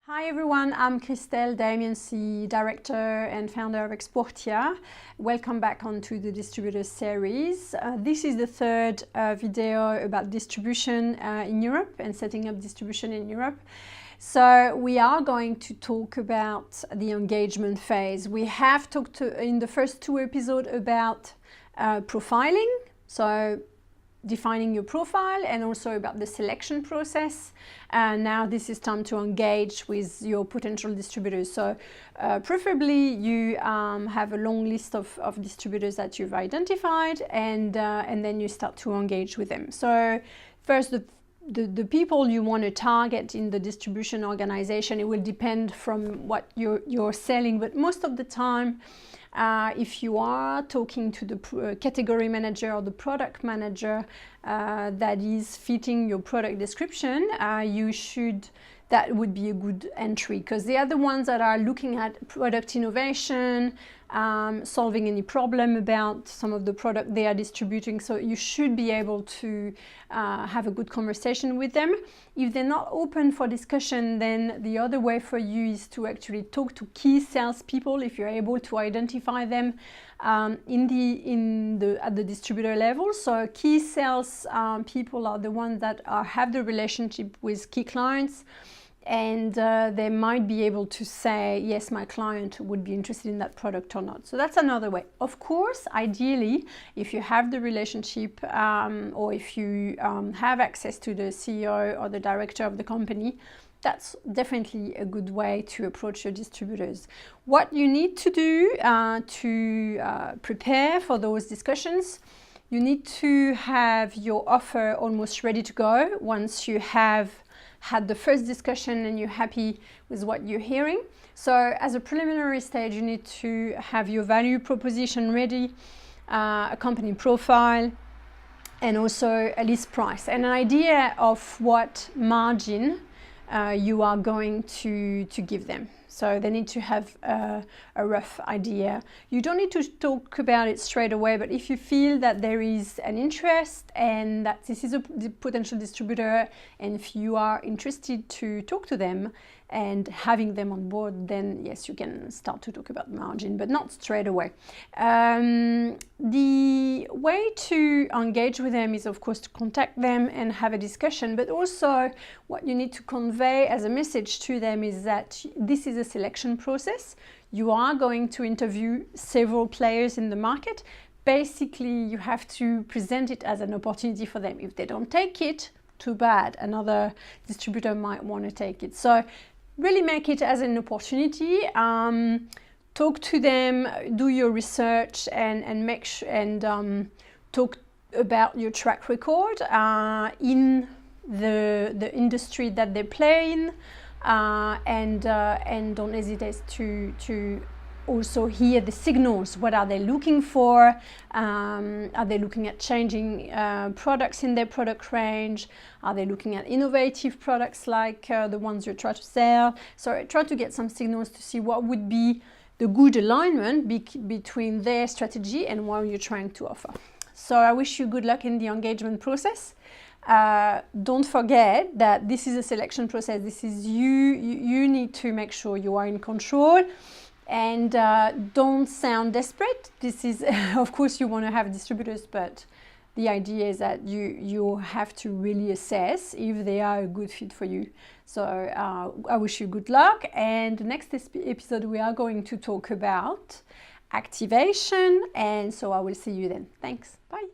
Hi everyone, I'm Christelle, Damiens, the director and founder of Exportia. Welcome back onto the Distributors series. This is the third video about distribution in Europe and setting up distribution in Europe. So we are going to talk about the engagement phase. We have talked in the first two episodes about profiling, so defining your profile, and also about the selection process. Now this is time to engage with your potential distributors. So preferably you have a long list of distributors that you've identified, and then you start to engage with them. So first, the people you want to target in the distribution organization, it will depend from what you're selling, but most of the time, if you are talking to the category manager or the product manager that is fitting your product description, that would be a good entry, because they are the ones that are looking at product innovation, solving any problem about some of the product they are distributing. So you should be able to have a good conversation with them. If they're not open for discussion, then the other way for you is to actually talk to key salespeople if you're able to identify them at the distributor level. So key sales people are the ones that have the relationship with key clients, and they might be able to say, yes, my client would be interested in that product or not. So that's another way. Of course, ideally, if you have the relationship or if you have access to the CEO or the director of the company, that's definitely a good way to approach your distributors. What you need to do to prepare for those discussions, you need to have your offer almost ready to go once you have had the first discussion and you're happy with what you're hearing. So as a preliminary stage, you need to have your value proposition ready, a company profile, and also a list price and an idea of what margin you are going to give them. So they need to have a rough idea. You don't need to talk about it straight away, but if you feel that there is an interest and that this is a potential distributor, and if you are interested to talk to them and having them on board, then yes, you can start to talk about margin, but not straight away. The way to engage with them is, of course, to contact them and have a discussion, but also what you need to convey as a message to them is that this is a selection process. You are going to interview several players in the market. Basically, you have to present it as an opportunity for them. If they don't take it, too bad. Another distributor might want to take it. So really make it as an opportunity. Talk to them, do your research, and make sure and talk about your track record in the industry that they play in, and don't hesitate to also hear the signals. What are they looking for? Are they looking at changing products in their product range? Are they looking at innovative products like the ones you try to sell? So try to get some signals to see what would be the good alignment between their strategy and what you're trying to offer. So I wish you good luck in the engagement process. Don't forget that this is a selection process. This is you need to make sure you are in control. And don't sound desperate. This is, of course, you want to have distributors, but the idea is that you have to really assess if they are a good fit for you. So I wish you good luck. And the next episode, we are going to talk about activation. And so I will see you then. Thanks. Bye.